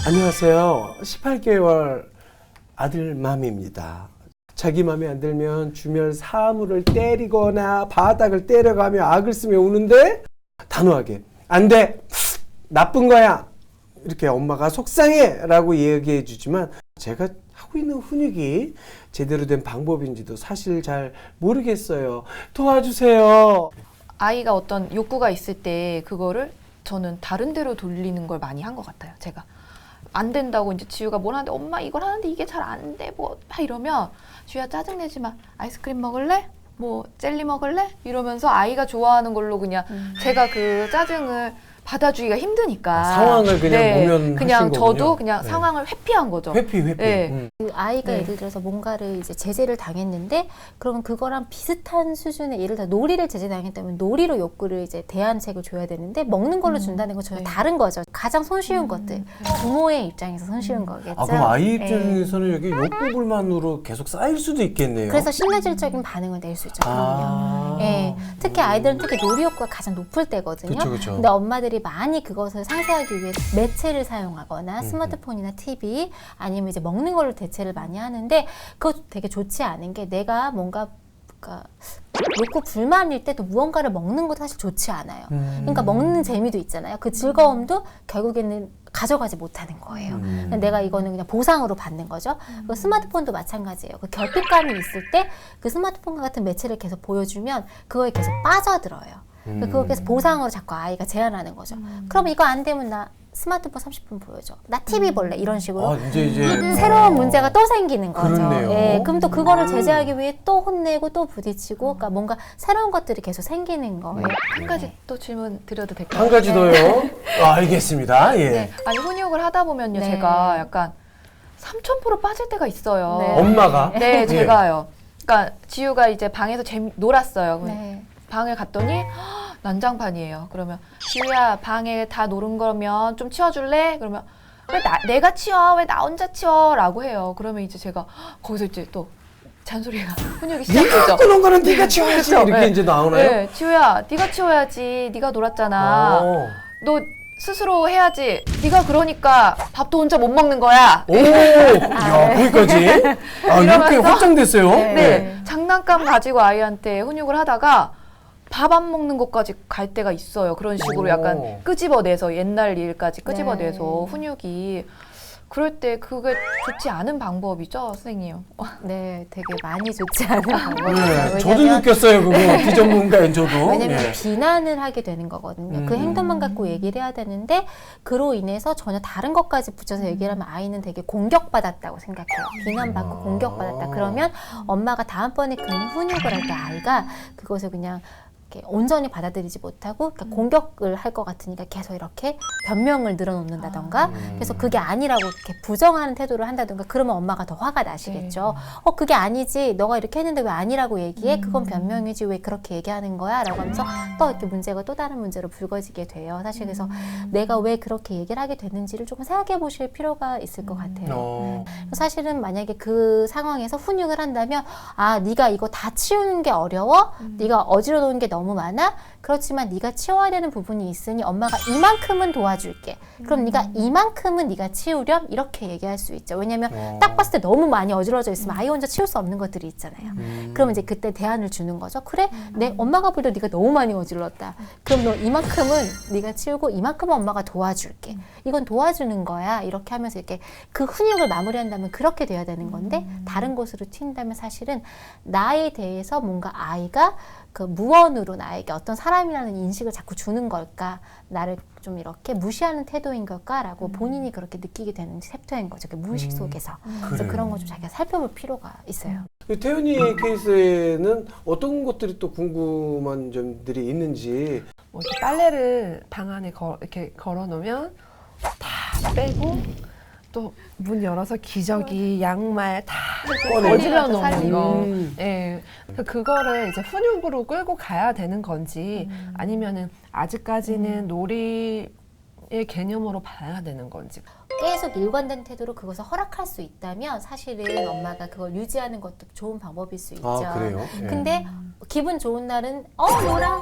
안녕하세요. 18개월 아들 맘입니다. 자기 맘에 안 들면 주변 사물을 때리거나 바닥을 때려가며 악을 쓰며 우는데 단호하게 안 돼! 나쁜 거야! 이렇게 엄마가 속상해! 라고 얘기해 주지만 제가 하고 있는 훈육이 제대로 된 방법인지도 사실 잘 모르겠어요. 도와주세요. 아이가 어떤 욕구가 있을 때 그거를 저는 다른 데로 돌리는 걸 많이 한 것 같아요. 제가 안 된다고 이제 지우가 뭘 하는데 엄마 이걸 하는데 이게 잘 안 돼 뭐 막 이러면 지우야 짜증내지 마. 아이스크림 먹을래? 뭐 젤리 먹을래? 이러면서 아이가 좋아하는 걸로 그냥 제가 그 짜증을 받아주기가 힘드니까 상황을 그냥 보면 그냥 하신 저도 거군요. 그냥 네. 상황을 회피한 거죠. 회피. 네. 그 아이가 네. 예를 들어서 뭔가를 이제 제재를 당했는데 그러면 그거랑 비슷한 수준의 예를 들어 놀이를 제재당했다면 놀이로 욕구를 이제 대안책을 줘야 되는데 먹는 걸로 준다는 건 전혀 네. 다른 거죠. 가장 손쉬운 것들. 부모의 입장에서 손쉬운 거겠죠. 아, 그럼 아이 네. 입장에서는 여기 욕구 불만으로 계속 쌓일 수도 있겠네요. 그래서 신뢰질적인 반응을 낼 수 있죠. 아. 예. 특히 아이들은 특히 놀이 욕구가 가장 높을 때거든요. 그쵸. 근데 엄마들이 많이 그것을 상쇄하기 위해 매체를 사용하거나 스마트폰이나 TV 아니면 이제 먹는 걸로 대체를 많이 하는데 그거 되게 좋지 않은 게 내가 뭔가 그러니까 욕구 불만일 때도 무언가를 먹는 것도 사실 좋지 않아요. 그러니까 먹는 재미도 있잖아요. 그 즐거움도 결국에는 가져가지 못하는 거예요. 내가 이거는 그냥 보상으로 받는 거죠. 그 스마트폰도 마찬가지예요. 그 결핍감이 있을 때 그 스마트폰과 같은 매체를 계속 보여주면 그거에 계속 빠져들어요. 그거 계속 보상으로 자꾸 아이가 제안하는 거죠. 그럼 이거 안 되면 나 스마트폰 30분 보여줘. 나 TV 볼래. 이런 식으로. 아, 이제 새로운 문제가 또 생기는 거죠. 그렇네요. 예, 그럼 또 그거를 제재하기 위해 또 혼내고 또 부딪히고, 그러니까 뭔가 새로운 것들이 계속 생기는 거예요. 한 가지 또 질문 드려도 될까요? 한 가지 더요. 알겠습니다. 예. 네. 아니 훈육을 하다 보면요, 네. 제가 약간 3000% 빠질 때가 있어요. 네. 엄마가 네, 예. 제가요. 그러니까 지우가 이제 방에서 놀았어요. 네. 방에 갔더니 난장판이에요. 그러면 지우야 방에 다 노른 거면 좀 치워줄래? 그러면 왜 내가 치워? 왜 나 혼자 치워? 라고 해요. 그러면 이제 제가 거기서 이제 또 잔소리가 훈육이 네가 시작되죠. 갖고 논 거는 네가 치워야지. 그렇죠. 이렇게 네. 이제 나오나요? 네, 지우야 네가 치워야지. 네가 놀았잖아. 너 스스로 해야지. 네가 그러니까 밥도 혼자 못 먹는 거야. 오, 야, 거기까지? 아, 이렇게 이러면서 확장됐어요? 네. 장난감 가지고 아이한테 훈육을 하다가 밥 안 먹는 것까지 갈 때가 있어요. 그런 식으로 오. 약간 끄집어내서 옛날 일까지 끄집어내서 네. 훈육이 그럴 때 그게 좋지 않은 방법이죠, 선생님. 네, 되게 많이 좋지 않은 방법이죠. 네, 저도 느꼈어요, 그거. 비전문가인 저도. 왜냐면 예. 비난을 하게 되는 거거든요. 그 행동만 갖고 얘기를 해야 되는데 그로 인해서 전혀 다른 것까지 붙여서 얘기를 하면 아이는 되게 공격받았다고 생각해요. 비난받고 공격받았다. 그러면 엄마가 다음번에 그 훈육을 할 때 아이가 그것을 그냥 이렇게 온전히 받아들이지 못하고 그러니까 공격을 할 것 같으니까 계속 이렇게 변명을 늘어놓는다던가 그래서 그게 아니라고 이렇게 부정하는 태도를 한다던가 그러면 엄마가 더 화가 나시겠죠. 그게 아니지. 너가 이렇게 했는데 왜 아니라고 얘기해? 그건 변명이지. 왜 그렇게 얘기하는 거야? 라고 하면서 또 이렇게 문제가 또 다른 문제로 불거지게 돼요. 사실 그래서 내가 왜 그렇게 얘기를 하게 됐는지를 조금 생각해 보실 필요가 있을 것 같아요. 사실은 만약에 그 상황에서 훈육을 한다면 아, 네가 이거 다 치우는 게 어려워? 네가 어지러 놓은 게 너무 많아? 그렇지만 네가 치워야 되는 부분이 있으니 엄마가 이만큼은 도와줄게. 그럼 네가 이만큼은 네가 치우렴? 이렇게 얘기할 수 있죠. 왜냐면 딱 봤을 때 너무 많이 어지러져 있으면 아이 혼자 치울 수 없는 것들이 있잖아요. 그러면 이제 그때 대안을 주는 거죠. 그래? 내 엄마가 볼 때 네가 너무 많이 어질렀다. 그럼 너 이만큼은 네가 치우고 이만큼은 엄마가 도와줄게. 이건 도와주는 거야. 이렇게 하면서 이렇게 그 훈육을 마무리한다면 그렇게 돼야 되는 건데 다른 곳으로 튄다면 사실은 나에 대해서 뭔가 아이가 그 무언으로 나에게 어떤 사람이라는 인식을 자꾸 주는 걸까? 나를 좀 이렇게 무시하는 태도인 걸까라고 본인이 그렇게 느끼게 되는 챕터인 거죠. 그 무의식 속에서. 그래서 그런 거 좀 자기가 살펴볼 필요가 있어요. 태연이 케이스에는 어떤 것들이 또 궁금한 점들이 있는지. 뭐 이렇게 빨래를 방 안에 이렇게 걸어놓으면 다 빼고 또 문 열어서 기저귀, 양말 다 어질러 놓는 거. 예. 그거를 이제 훈육으로 끌고 가야 되는 건지 아니면은 아직까지는 놀이의 개념으로 봐야 되는 건지. 계속 일관된 태도로 그것을 허락할 수 있다면 사실은 엄마가 그걸 유지하는 것도 좋은 방법일 수 있죠. 아, 그래요? 예. 근데 기분 좋은 날은 놀아.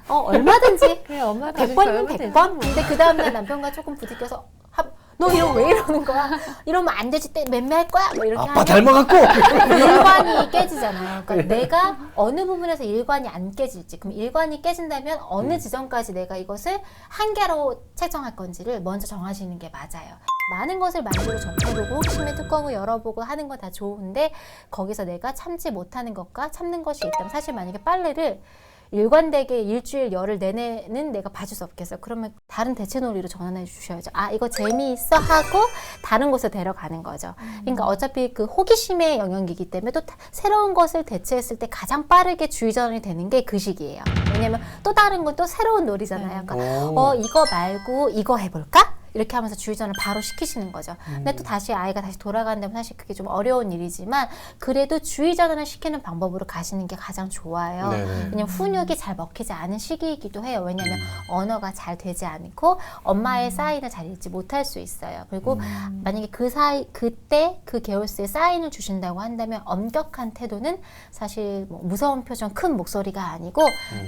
얼마든지. 그래, 엄마 100번이면 100번. 근데 그 다음날 남편과 조금 부딪혀서 너 이러면 왜 이러는 거야? 이러면 안 되지, 맴매할 거야? 뭐 이렇게 아빠 하면 닮아갖고. 일관이 깨지잖아요. 그러니까 내가 어느 부분에서 일관이 안 깨질지, 그럼 일관이 깨진다면 어느 지점까지 내가 이것을 한계로 책정할 건지를 먼저 정하시는 게 맞아요. 많은 것을 만들고 접해보고 호기심의 뚜껑을 열어보고 하는 건 다 좋은데 거기서 내가 참지 못하는 것과 참는 것이 있다면, 사실 만약에 빨래를 일관되게 일주일 열흘 내내는 내가 봐줄 수 없겠어요. 그러면 다른 대체 놀이로 전환해 주셔야죠. 아, 이거 재미있어 하고 다른 곳에 데려가는 거죠. 그러니까 어차피 그 호기심의 영역이기 때문에 또 새로운 것을 대체했을 때 가장 빠르게 주의 전환이 되는 게 그 시기예요. 왜냐면 또 다른 건 또 새로운 놀이잖아요. 그러니까 이거 말고 이거 해볼까? 이렇게 하면서 주의전을 바로 시키시는 거죠. 근데 또 다시 아이가 다시 돌아간다면 사실 그게 좀 어려운 일이지만 그래도 주의전환을 시키는 방법으로 가시는 게 가장 좋아요. 네네. 왜냐면 훈육이 잘 먹히지 않은 시기이기도 해요. 왜냐면 언어가 잘 되지 않고 엄마의 사인을 잘 읽지 못할 수 있어요. 그리고 만약에 그때 그 개월수에 사인을 주신다고 한다면 엄격한 태도는 사실 뭐 무서운 표정, 큰 목소리가 아니고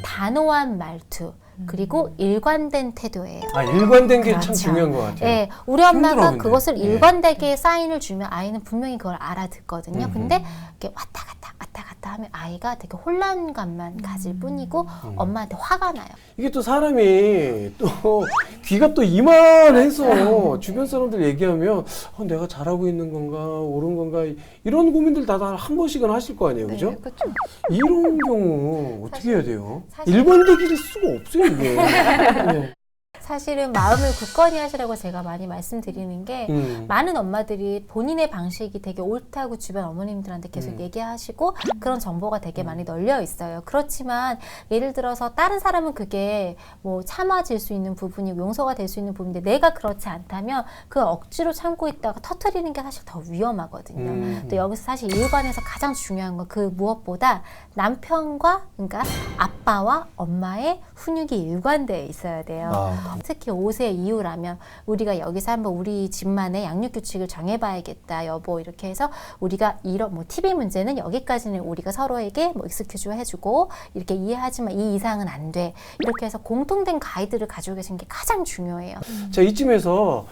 단호한 말투, 그리고 일관된 태도예요. 아, 일관된 게 참 그렇죠. 중요한 것 같아요. 네, 우리 엄마가 힘들어, 근데. 그것을 네. 일관되게 사인을 주면 아이는 분명히 그걸 알아듣거든요. 음. 근데 이렇게 왔다 갔다 하면 아이가 되게 혼란감만 가질 뿐이고 엄마한테 화가 나요. 이게 또 사람이 또 귀가 또 이만해서 주변 사람들 얘기하면 내가 잘하고 있는 건가 옳은 건가 이런 고민들 다 한 번씩은 하실 거 아니에요, 그죠? 네, 그렇죠. 이런 경우 어떻게 해야 돼요? 사실- 일관되기를 수가 없어요, 이게. 네. 사실은 마음을 굳건히 하시라고 제가 많이 말씀드리는 게 많은 엄마들이 본인의 방식이 되게 옳다고 주변 어머님들한테 계속 얘기하시고 그런 정보가 되게 많이 널려 있어요. 그렇지만 예를 들어서 다른 사람은 그게 뭐 참아질 수 있는 부분이 용서가 될 수 있는 부분인데 내가 그렇지 않다면 그 억지로 참고 있다가 터트리는 게 사실 더 위험하거든요. 또 여기서 사실 일관에서 가장 중요한 건 그 무엇보다 남편과, 그러니까 아빠와 엄마의 훈육이 일관되어 있어야 돼요. 아. 특히 5세 이후라면 우리가 여기서 한번 우리 집만의 양육 규칙을 정해봐야겠다, 여보. 이렇게 해서 우리가 이런 뭐 TV 문제는 여기까지는 우리가 서로에게 뭐 익스큐즈 해주고 이렇게 이해하지만 이 이상은 안 돼. 이렇게 해서 공통된 가이드를 가지고 계신 게 가장 중요해요. 자, 이쯤에서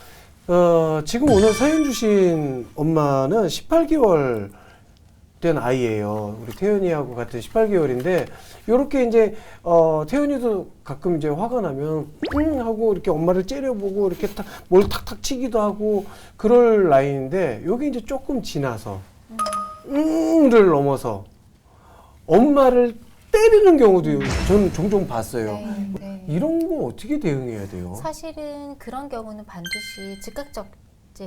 지금 오늘 사연 주신 엄마는 18개월 된 아이예요. 우리 태연이하고 같은 18개월인데 이렇게 이제 태연이도 가끔 이제 화가 나면 하고 이렇게 엄마를 째려보고 이렇게 뭘 탁탁 치기도 하고 그럴 나이인데 요게 이제 조금 지나서 를 넘어서 엄마를 때리는 경우도 저는 종종 봤어요. 네. 이런 거 어떻게 대응해야 돼요? 사실은 그런 경우는 반드시 즉각적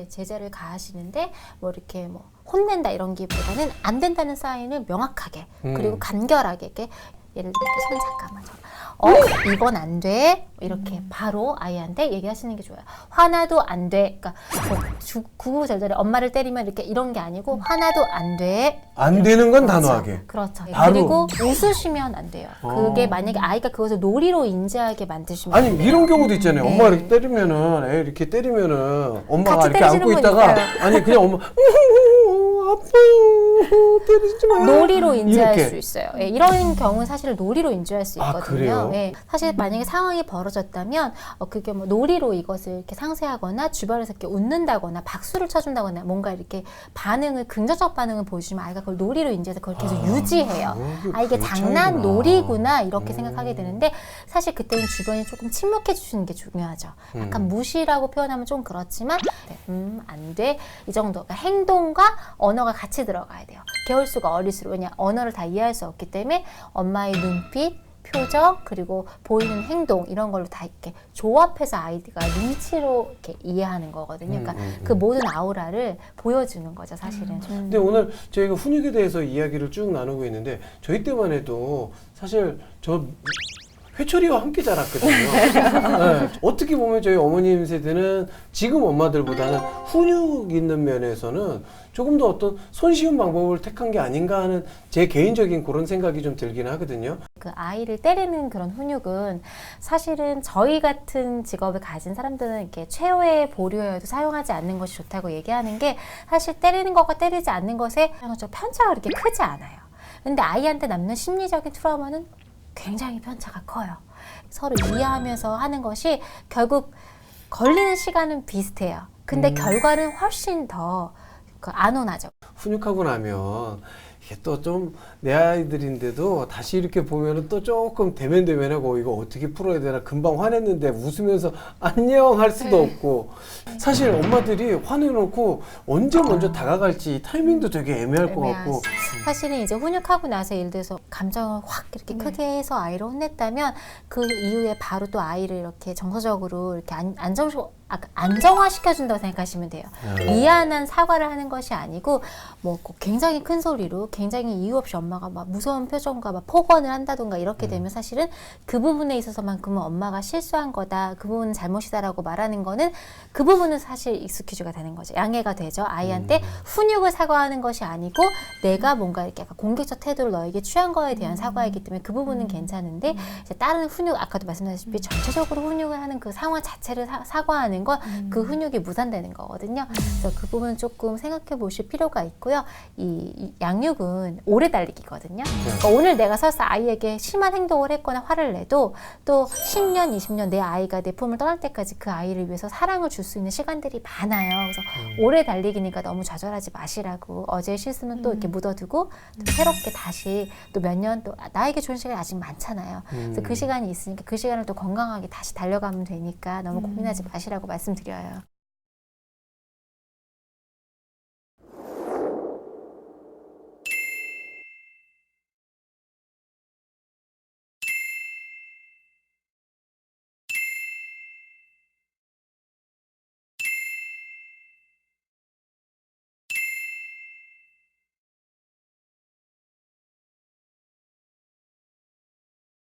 제재를 가하시는데 뭐 이렇게 뭐 혼낸다 이런 기보다는 안 된다는 사인을 명확하게 그리고 간결하게 이렇게 예를 들어 손 잠깐만 이건 안 돼. 이렇게 바로 아이한테 얘기하시는 게 좋아요. 화나도 안 돼. 그러니까 뭐 구구절절에 엄마를 때리면 이렇게 이런 게 아니고 화나도 안 돼. 안 되는 건 그렇죠. 단호하게. 그렇죠. 바로. 그리고 웃으시면 안 돼요. 그게 만약에 아이가 그것을 놀이로 인지하게 만드시면 아니 안 돼요. 이런 경우도 있잖아요. 네. 엄마가 이렇게 때리면은 애 이렇게 때리면은 엄마가 같이 이렇게 안고 때리시는 분 있다가 있어요. 아니 그냥 엄마 아파요 때리지 마. 놀이로 인지할 이렇게. 수 있어요. 예, 이런 경우는 사실 놀이로 인지할 수 아, 있거든요. 그래요? 예, 사실 만약에 상황이 벌어졌다면 그게 뭐 놀이로 이것을 이렇게 상세하거나 주변에서 이렇게 웃는다거나 박수를 쳐준다거나 뭔가 이렇게 반응을 긍정적 반응을 보여주면 아이가 그걸 놀이로 인지해서 그걸 계속 유지해요. 이게 그 장난 차이구나. 놀이구나 이렇게 생각하게 되는데 사실 그때는 주변이 조금 침묵해 주시는 게 중요하죠. 약간 무시라고 표현하면 좀 그렇지만 안 돼. 이 정도. 그러니까 행동과 언어가 같이 들어가야 돼요. 개월수가 어릴수록. 왜냐 언어를 다 이해할 수 없기 때문에 엄마의 눈빛, 표정, 그리고 보이는 행동 이런 걸로 다 이렇게 조합해서 아이가 눈치로 이렇게 이해하는 거거든요. 그러니까 그 모든 아우라를 보여주는 거죠, 사실은. 근데 오늘 저희가 훈육에 대해서 이야기를 쭉 나누고 있는데 저희 때만 해도 사실 저 회초리와 함께 자랐거든요. 네. 어떻게 보면 저희 어머님 세대는 지금 엄마들보다는 훈육 있는 면에서는 조금 더 어떤 손쉬운 방법을 택한 게 아닌가 하는 제 개인적인 그런 생각이 좀 들긴 하거든요. 그 아이를 때리는 그런 훈육은 사실은 저희 같은 직업을 가진 사람들은 이렇게 최후의 보류여도 사용하지 않는 것이 좋다고 얘기하는 게 사실 때리는 것과 때리지 않는 것의 편차가 그렇게 크지 않아요. 근데 아이한테 남는 심리적인 트라우마는 굉장히 편차가 커요. 서로 이해하면서 하는 것이 결국 걸리는 시간은 비슷해요. 근데 결과는 훨씬 더 안온하죠. 훈육하고 나면 이게 또 좀 내 아이들인데도 다시 이렇게 보면은 또 조금 대면대면하고 이거 어떻게 풀어야 되나 금방 화냈는데 웃으면서 안녕 할 수도 네. 없고 사실 엄마들이 화내놓고 언제 먼저 다가갈지 타이밍도 되게 애매할 것 같고 사실은 이제 훈육하고 나서 예를 들어서 감정을 확 이렇게 네. 크게 해서 아이를 혼냈다면 그 이후에 바로 또 아이를 이렇게 정서적으로 이렇게 안정화시켜준다고 생각하시면 돼요. 미안한 사과를 하는 것이 아니고 뭐 굉장히 큰 소리로 굉장히 이유 없이 엄마가 막 무서운 표정과 막 폭언을 한다던가 이렇게 되면 사실은 그 부분에 있어서만큼은 엄마가 실수한 거다, 그 부분은 잘못이다라고 말하는 거는 그 부분은 사실 익스큐즈가 되는 거죠. 양해가 되죠. 아이한테 훈육을 사과하는 것이 아니고 내가 뭔가 이렇게 약간 공격적 태도를 너에게 취한 거에 대한 사과이기 때문에 그 부분은 괜찮은데 이제 다른 훈육, 아까도 말씀드렸다시피 전체적으로 훈육을 하는 그 상황 자체를 사과하는 건 그 훈육이 무산되는 거거든요. 그래서 그 부분 조금 생각해 보실 필요가 있고요. 이 양육은 오래 달리기거든요. 그러니까 오늘 내가 설사 아이에게 심한 행동을 했거나 화를 내도 또 10년, 20년 내 아이가 내 품을 떠날 때까지 그 아이를 위해서 사랑을 줄 수 있는 시간들이 많아요. 그래서 오래 달리기니까 너무 좌절하지 마시라고 어제의 실수는 또 이렇게 묻어두고 또 새롭게 다시 또 몇 년 또 나에게 좋은 시간이 아직 많잖아요. 그래서 그 시간이 있으니까 그 시간을 또 건강하게 다시 달려가면 되니까 너무 고민하지 마시라고 말씀드려요.